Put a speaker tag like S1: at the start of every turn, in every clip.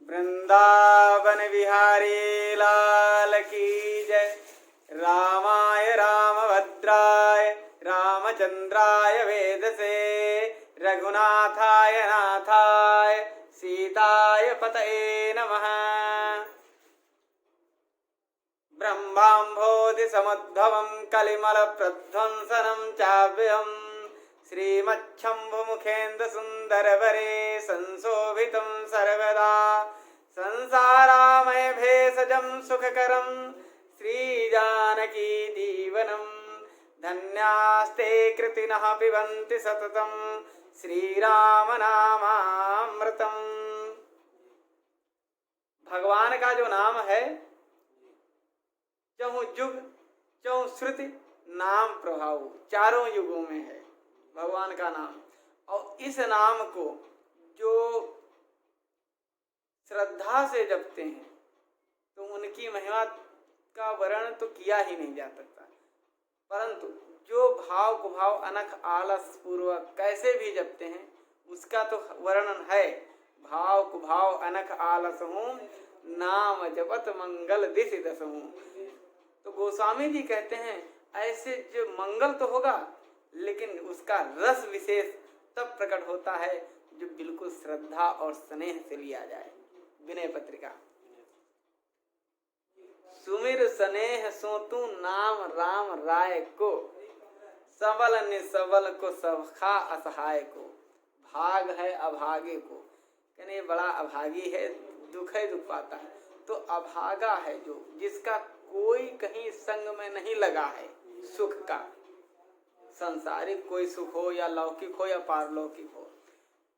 S1: वृंदावन बिहारी लाल की जय। रामाय रामभद्राय रामचंद्राय वेदसे रघुनाथाय नाथाय सीताय पतये नमः। ब्रह्माम्भोधि समुद्भवं कलिमल प्रध्वंसनं चाव्ययम् श्रीमच्छम्भुमुखेन्द्र सुन्दरवरे संशोभितं सर्वदा संसारामय भेषजं सुखकरं श्रीजानकी जीवनं धन्यास्ते कृतिनः पिबन्ति सततं श्रीराम नामामृतम्। भगवान का जो नाम है, चहुं युग चहुं श्रुति नाम प्रभाव चारों युगों में है भगवान का नाम। और इस नाम को जो श्रद्धा से जपते हैं तो उनकी महिमा का वर्णन तो किया ही नहीं जा सकता, परंतु जो भाव को भाव अनख आलस पूर्वक कैसे भी जपते हैं उसका तो वर्णन है। भाव को भाव अनख आलस हूँ नाम जपत मंगल दिशि दस हूँ। तो गोस्वामी जी कहते हैं ऐसे जो मंगल तो होगा लेकिन उसका रस विशेष तब प्रकट होता है जो बिल्कुल श्रद्धा और स्नेह से लिया जाए। विनय पत्रिका। सुमिर स्नेह सोतु नाम राम राय को सबल निसबल को सखा असहाय को भाग है अभागे को। कहने बड़ा अभागी है, दुख है, दुख पाता है। तो अभागा है जो जिसका कोई कहीं संग में नहीं लगा है सुख का, संसारिक कोई सुख हो या लौकिक हो या पारलौकिक हो,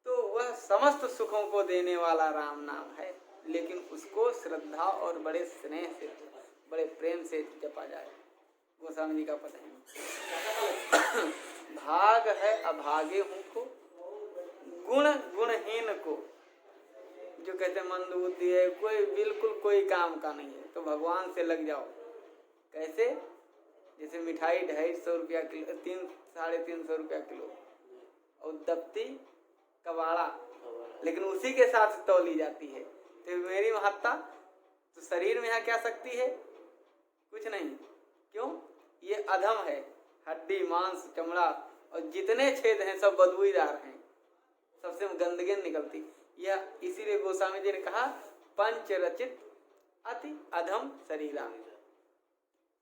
S1: तो वह समस्त सुखों को देने वाला राम नाम है। लेकिन उसको श्रद्धा और बड़े स्नेह से बड़े प्रेम से जपा जाए। गोस्वामी जी का पता है भाग है अभागे हूँ को गुण गुणहीन को। जो कहते मंद बुद्धि है, कोई बिल्कुल कोई काम का नहीं है, तो भगवान से लग जाओ। कैसे? जैसे मिठाई 250 रुपया किलो, 300-350 रुपया किलो, और दफ्ती कबाड़ा, लेकिन उसी के साथ तौली जाती है। तो मेरी महत्ता तो शरीर में यहाँ क्या शक्ति है? कुछ नहीं। क्यों? ये अधम है, हड्डी मांस चमड़ा और जितने छेद हैं सब बदबूदार हैं, सबसे गंदगी निकलती। यह इसीलिए गोस्वामी जी ने कहा पंच रचित अति अधम शरीरा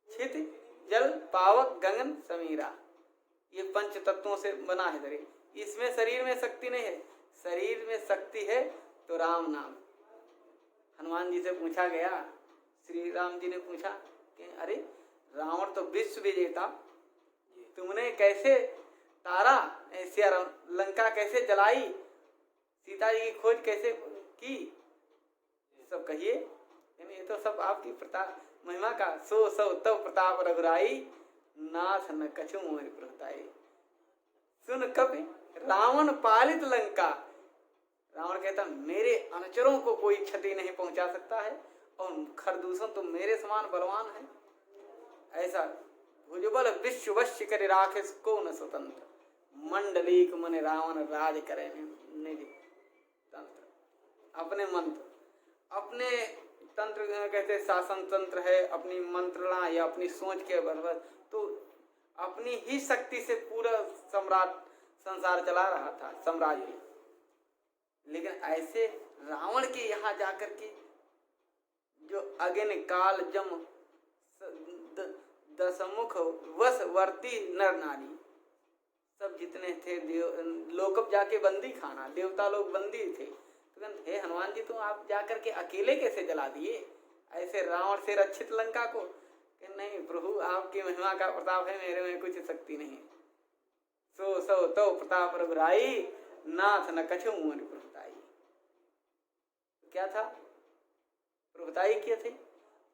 S1: छित जल पावक गगन समीरा। ये पंच तत्वों से बना है शरीर। इसमें शरीर में शक्ति नहीं है, शरीर में शक्ति है तो राम नाम। हनुमान जी से पूछा गया, श्री राम जी ने पूछा कि अरे रावण तो विश्व विजेता, तुमने कैसे तारा ऐसे लंका कैसे जलाई, सीता जी की खोज कैसे की, सब कहिए। ये तो सब आपकी प्रताप महिमा का सो सो तब प्रताप रघुराई नाथ न कछु मोहि प्रताई। सुन कपि रावण पालित लंका। रावण कहता मेरे अनुचरों को कोई क्षति नहीं पहुंचा सकता है और खरदूषण तो मेरे समान बलवान है। ऐसा भुजबल विश्व वश्य करे राखे को न स्वतंत्र, मंडलीक मन रावण राज करे निज तंत्र। अपने मंत्र, अपने तंत्र कहते शासन तंत्र है, अपनी मंत्रणा या अपनी सोच के बराबर, तो अपनी ही शक्ति से पूरा सम्राट संसार चला रहा था साम्राज्य। लेकिन ऐसे रावण के यहाँ जाकर के जो अग्नि काल जम दशमुख वशवर्ती नर नारी सब जितने थे, लोकप जाके बंदी खाना, देवता लोग बंदी थे। तो हे हनुमान जी, तुम आप जाकर के अकेले कैसे जला दिए ऐसे रावण से रक्षित लंका को? कि नहीं प्रभु, आपकी महिमा का प्रताप है, मेरे में कुछ शक्ति नहीं। सो सो तो प्रताप रघुराई नाथ न कछु मोहि प्रभुताई। क्या था? प्रभुताई क्या थी?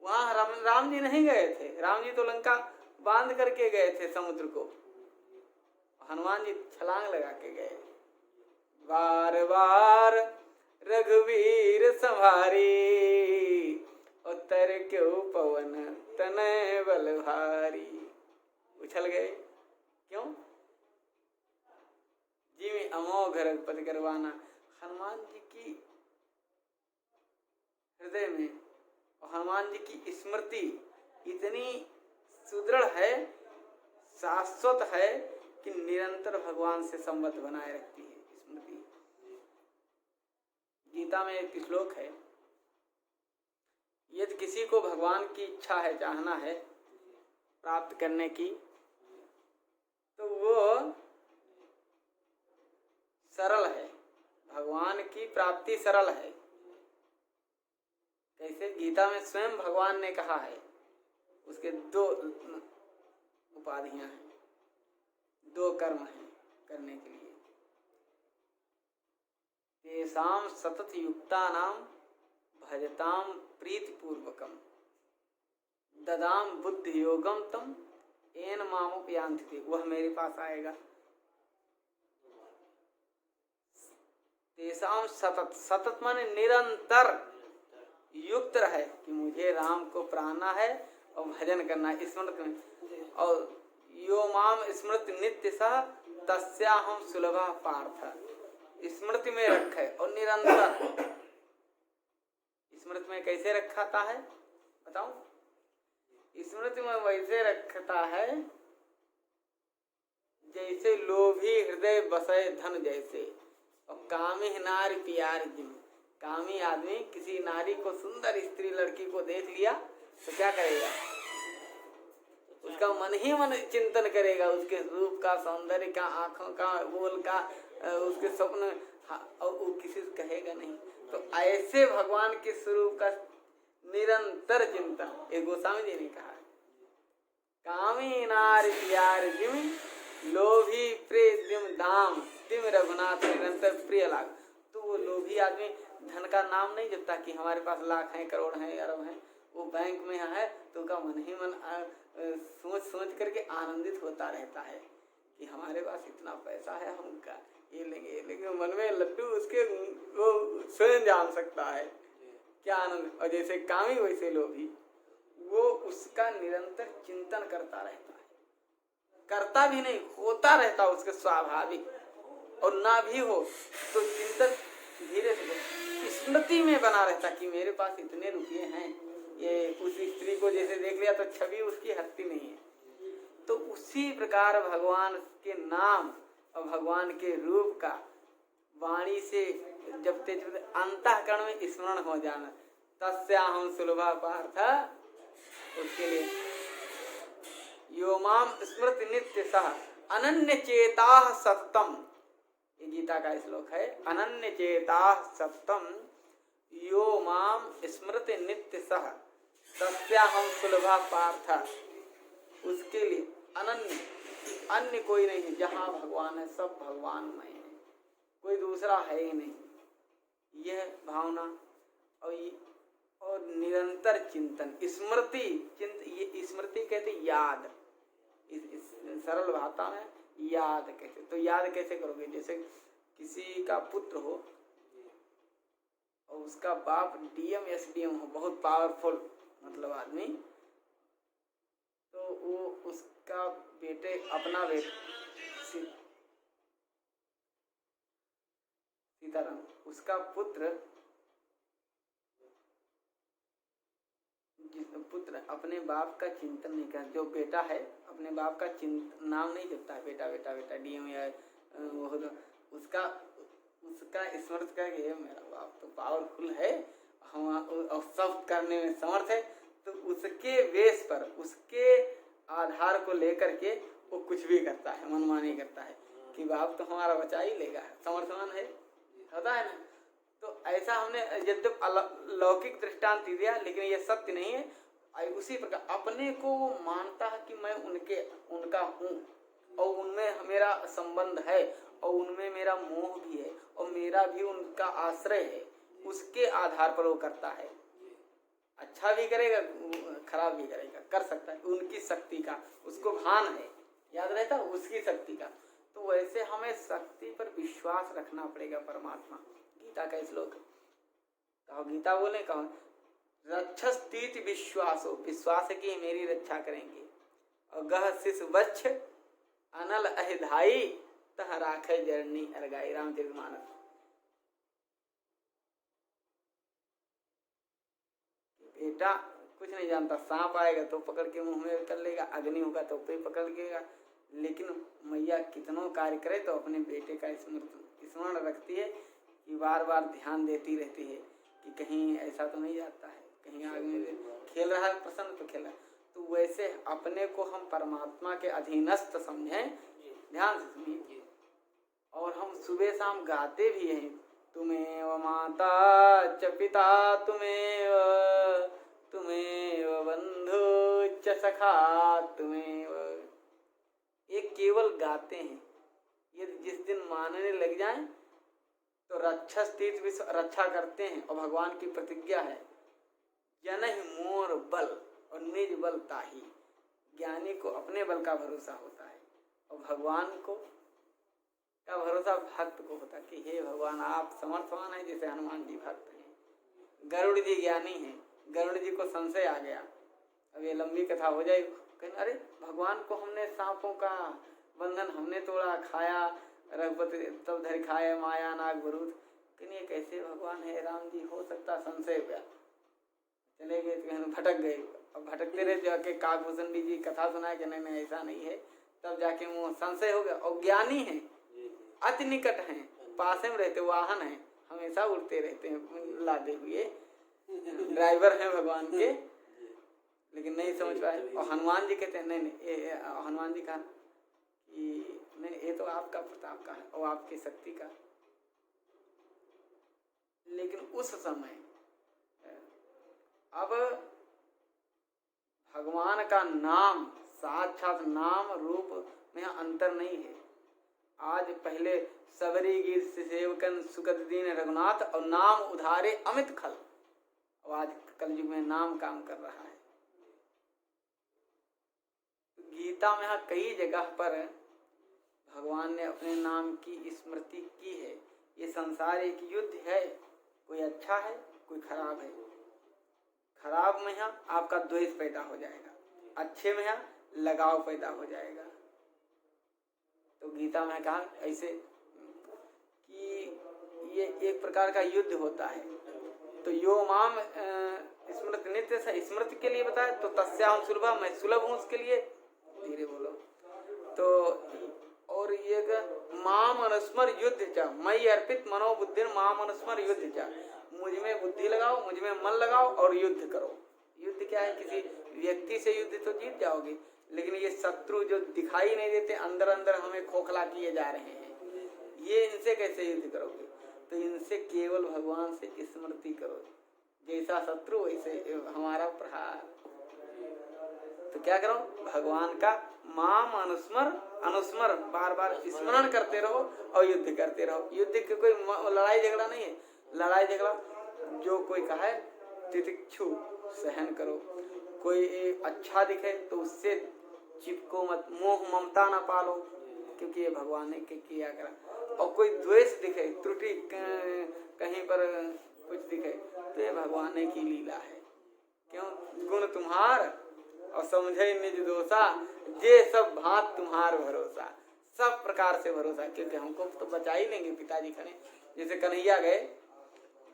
S1: वहां राम जी नहीं गए थे। राम जी तो लंका बांध करके गए थे समुद्र को, हनुमान जी छलांग लगा के गए। बार बार रघुवीर संभारी उत्तर क्यों पवन तनय बल भारी। उछल गए। क्यों? जी में अमोघ रघुपति करवाना। हनुमान जी की हृदय में। और हनुमान जी की स्मृति इतनी सुदृढ़ है, शाश्वत है कि निरंतर भगवान से संबंध बनाए रखती है स्मृति। गीता में एक श्लोक है, यदि किसी को भगवान की इच्छा है, चाहना है प्राप्त करने की, तो वो सरल है, भगवान की प्राप्ति सरल है। कैसे? गीता में स्वयं भगवान ने कहा है, उसके 2 उपाधियां हैं, 2 कर्म हैं करने के लिए। तेषां सतत युक्तानां भजतां प्रीतिपूर्वकम ददाम बुद्धि योगम तम येन मामुपयान्ति। वह मेरे पास आएगा। तेषां सतत, सतत माने निरंतर युक्त रहे कि मुझे राम को प्राणना है और भजन करना है, स्मृति में। और यो माम स्मृति नित्य सह तस्याहं सुलभा पार्थ, स्मृति में रखे और निरंतर। स्मृति में कैसे रखाता है बताऊं? स्मृति में वैसे रखता है जैसे लोभी हृदय बसे धन जैसे। और कामी नारी प्यारी जिम, कामी आदमी किसी नारी को, सुंदर स्त्री लड़की को देख लिया तो क्या करेगा? उसका मन ही मन चिंतन करेगा, उसके रूप का, सौंदर्य का, आंखों का, बोल का, उसके स्वप्न, और वो किसी से कहेगा नहीं। तो ऐसे भगवान के स्वरूप का निरंतर चिंतन, एक गोस्वामी जी ने कहा, कामी नारी प्यार जिम लोभी प्रेम दाम तिम रघुनाथ निरंतर प्रिय लाग। तो वो लोभी आदमी धन का नाम नहीं जपता कि हमारे पास लाख हैं, करोड़ हैं, अरब हैं, वो बैंक में है तो उसका मन ही मन सोच सोच करके आनंदित होता रहता है कि हमारे पास इतना पैसा है, हम का ये लेंगे, मन में लड्डू उसके वो स्वयं जान सकता है क्या आनंद। और जैसे कामी वैसे लोभी, वो उसका निरंतर चिंतन करता रहता है, करता भी नहीं, होता रहता उसके स्वाभाविक। और ना भी हो तो चिंतन धीरे से स्मृति में बना रहता कि मेरे पास इतने रुपये हैं। ये उस स्त्री को जैसे देख लिया तो छवि उसकी हटती नहीं है। तो उसी प्रकार भगवान के नाम और भगवान के रूप का वाणी से जपते जपते अंतःकरण में स्मरण हो जाना, तस्याहं सुलभा पार्थ। उसके लिए यो माम स्मृति नित्य सह अनन्य चेता सत्तम, ये गीता का श्लोक है, अनन्य चेता सत्तम यो माम स्मृति नित्य सह तस्याहं सुलभा पार्थ। उसके लिए अनन्य, अन्य कोई नहीं है। जहाँ भगवान है सब भगवानमय है, कोई दूसरा है ही नहीं। यह भावना और निरंतर चिंतन, स्मृति ये स्मृति कहते याद, इस सरल भाषा में याद कहते। तो याद कैसे करोगे? जैसे किसी का पुत्र हो और उसका बाप डीएम एसडीएम हो, बहुत पावरफुल मतलब आदमी, तो वो उसका बेटे, अपना बेटा सीताराम, उसका पुत्र अपने बाप का चिंतन नहीं करता। जो बेटा है अपने बाप का नाम नहीं जपता है, बेटा बेटा बेटा डीएम या वो, उसका स्मृत करके मेरा बाप तो पावरफुल है, हम और सब करने में समर्थ है, तो उसके बेस पर, उसके आधार को लेकर के वो कुछ भी करता है, मनमानी करता है कि बाप तो हमारा बचा ही लेगा, समर्थमान है, होता है ना। तो ऐसा हमने यद्यप लौकिक दृष्टांत दिया, लेकिन ये सत्य नहीं है। उसी प्रकार अपने को वो मानता है कि मैं उनका हूँ और उनमें मेरा संबंध है और उनमें मेरा मोह भी है और मेरा भी उनका आश्रय है, उसके आधार पर वो करता है। अच्छा भी करेगा, खराब भी करेगा, कर सकता है, उनकी शक्ति का उसको भान है, याद रहता है उसकी शक्ति का। तो वैसे हमें शक्ति पर विश्वास रखना पड़ेगा। परमात्मा, गीता का श्लोक कहो, गीता बोले कहो, रक्षस्तीति विश्वासो, विश्वास है कि मेरी रक्षा करेंगे। और गह शिष वच्छ अनल अहिधाई तह राखे जरनी अरगाई, रामचरितमानस। बेटा कुछ नहीं जानता, सांप आएगा तो पकड़ के मुंह में कर लेगा, अग्नि होगा तो पे पकड़ लेगा, लेकिन मैया कितनों कार्य करे तो अपने बेटे का स्मरण रखती है कि बार बार ध्यान देती रहती है कि कहीं ऐसा तो नहीं जाता है, कहीं आगे में खेल रहा है प्रसन्न तो खेल रहा है। तो वैसे अपने को हम परमात्मा के अधीनस्थ समझें, ध्यान से सुनिए। और हम सुबह शाम गाते भी हैं, तुमेव माता च पिता तुमेव, तुमेव बंधु च सखा तुमेव। ये केवल गाते हैं, ये जिस दिन मानने लग जाएं तो रक्षा स्थित भी रक्षा करते हैं। और भगवान की प्रतिज्ञा है, जनहि मोर बल और निज बल ताही। ज्ञानी को अपने बल का भरोसा होता है और भगवान को का भरोसा भक्त को होता कि हे भगवान आप समर्थवान हैं, जैसे हनुमान जी भक्त हैं, गरुड़ जी ज्ञानी हैं। गरुड़ जी को संशय आ गया, अब ये लंबी कथा हो जाएगी, कहें अरे भगवान को हमने सांपों का बंधन हमने तोड़ा, खाया रघुपति तब धर खाए माया नाग भरूत, कहीं ये कैसे भगवान है राम जी, हो सकता संशय हुआ। चले गए तो भटक गए, अब भटकते रहे जाके काकभूषण जी कथा सुनाए कि नहीं ऐसा नहीं है, तब जाके वो संशय हो गया। और ज्ञानी है, अति निकट हैं, पास में रहते, वाहन है, हमेशा उड़ते रहते हैं लादे हुए, ड्राइवर हैं भगवान के, लेकिन नहीं समझ पाए। और हनुमान जी कहते हैं नहीं हनुमान जी कहा कि नहीं ये तो आपका प्रताप का है और आपकी शक्ति का। लेकिन उस समय अब भगवान का नाम साक्षात नाम रूप में अंतर नहीं है। आज पहले सबरी गीत सेवकन सुगत दीन रघुनाथ और नाम उधारे अमित खल, और आज कलयुग में नाम काम कर रहा है। गीता में यहाँ कई जगह पर भगवान ने अपने नाम की स्मृति की है। ये संसार एक युद्ध है, कोई अच्छा है कोई खराब है। खराब में यहाँ आपका द्वेष पैदा हो जाएगा, अच्छे में यहाँ लगाव पैदा हो जाएगा। तो गीता में कहा ऐसे कि ये एक प्रकार का युद्ध होता है। तो यो माम स्मृति नित्य से स्मृति के लिए बताया, तो तस्याम सुलभ, मैं सुलभ हूँ उसके लिए, धीरे बोलो। तो और ये माम अनुस्मर युद्ध चा, मई अर्पित मनोबुद्धि माम अनुस्मर युद्ध चा, मुझ में बुद्धि लगाओ, मुझ में मन लगाओ और युद्ध करो। युद्ध क्या है, किसी व्यक्ति से युद्ध तो जीत जाओगे, लेकिन ये शत्रु जो दिखाई नहीं देते, अंदर अंदर हमें खोखला किए जा रहे हैं, ये इनसे कैसे युद्ध करोगे। तो इनसे केवल भगवान से स्मृति करो, जैसा शत्रु वैसे हमारा प्रहार। तो क्या करो, भगवान का माम अनुस्मर बार बार स्मरण करते रहो और युद्ध करते रहो। युद्ध के कोई लड़ाई झगड़ा नहीं है, लड़ाई झगड़ा जो कोई कहे तितिक्षु सहन करो, कोई अच्छा दिखे तो उससे चिपको मत, मोह ममता ना पालो, क्योंकि ये भगवान ने किया करा। और कोई द्वेष दिखे, त्रुटि कहीं पर कुछ दिखे, तो ये भगवान ने की लीला है। क्यों, गुण तुम्हार और समझे निज दोषा, जे सब भात तुम्हार भरोसा। सब प्रकार से भरोसा, क्योंकि हमको तो बचा ही लेंगे पिताजी खने। जैसे कन्हैया गए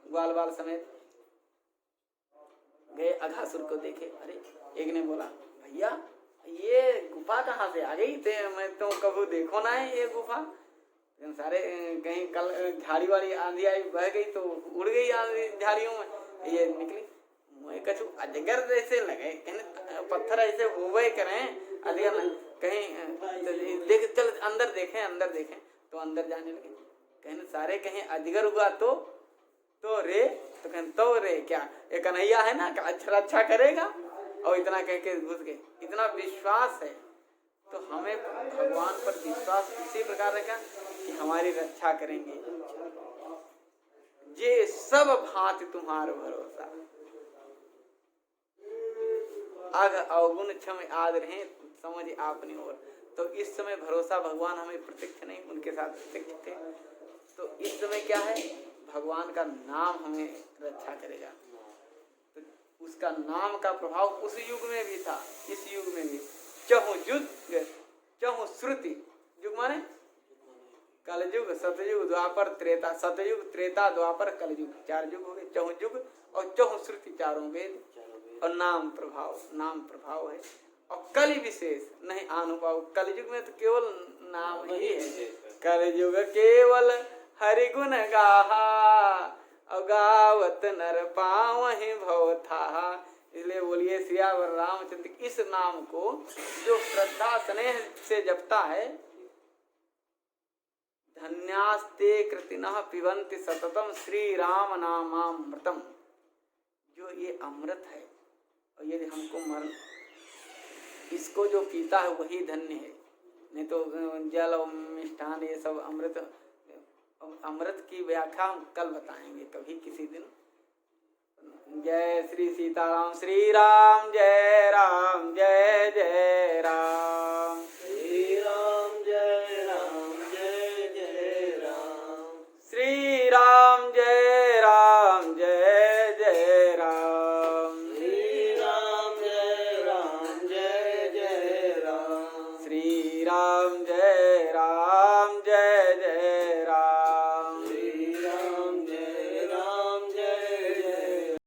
S1: ग्वाल बाल समेत गए, अघासुर को देखे, अरे एक ने बोला भैया ये गुफा कहाँ से आ गई थे, मैं तो कभी देखो ना है ये गुफा। सारे कहीं कल झाड़ी वाली आंधी आई बह गई तो उड़ गई झाड़ियों में, ये निकली। मैं कछु अजगर जैसे लगे, पत्थर ऐसे हुए करें अजगर, कहीं देख चल अंदर देखें तो अंदर जाने लगे। कहीं सारे कहीं अजगर हुआ तो रे, तो कहें तो रे क्या, ये कन्हैया है ना अच्छा करेगा, और इतना कह के घुस गए। इतना विश्वास है, तो हमें भगवान पर विश्वास इसी प्रकार रखा कि हमारी रक्षा करेंगे। ये सब भांति तुम्हारा भरोसा, अघ अवगुण क्षम आदर हैं समझ आपने और। तो इस समय भरोसा भगवान हमें प्रत्यक्ष नहीं, उनके साथ प्रत्यक्ष थे। तो इस समय क्या है, भगवान का नाम हमें रक्षा करेगा। तो उसका नाम का प्रभाव उस युग में भी था, इस युग में भी। चहु युग चहु श्रुति, युग माने कलयुग, सतयुग, द्वापर, त्रेता। सतयुग, त्रेता, द्वापर, कलयुग, 4 युग हो गए। चहु युग और चहु श्रुति, 4 वेद। और नाम प्रभाव है। और कलि विशेष नहीं अनुभव। कलयुग में तो केवल नाम ही है। कलयुग केवल हरि गुण गाहा और गावत नर पावहि भव थाहा। इसलिए बोलिए सियावर रामचंद्र। इस नाम को जो श्रद्धा स्नेह से जपता है, धन्यास्ते कृतिनः पिबन्ति सततम श्री राम नामामृतम। जो ये अमृत है और यदि हमको मरण, इसको जो पीता है वही धन्य है। नहीं तो जल और मिष्ठान ये सब अमृत की व्याख्या हम कल बताएंगे कभी किसी दिन। जय श्री सीताराम। श्री राम जय राम जय जय राम।
S2: श्री राम जय राम जय जय राम।
S1: श्री राम जय राम जय जय राम।
S2: श्री राम जय राम जय जय राम।
S1: श्री राम जय राम जय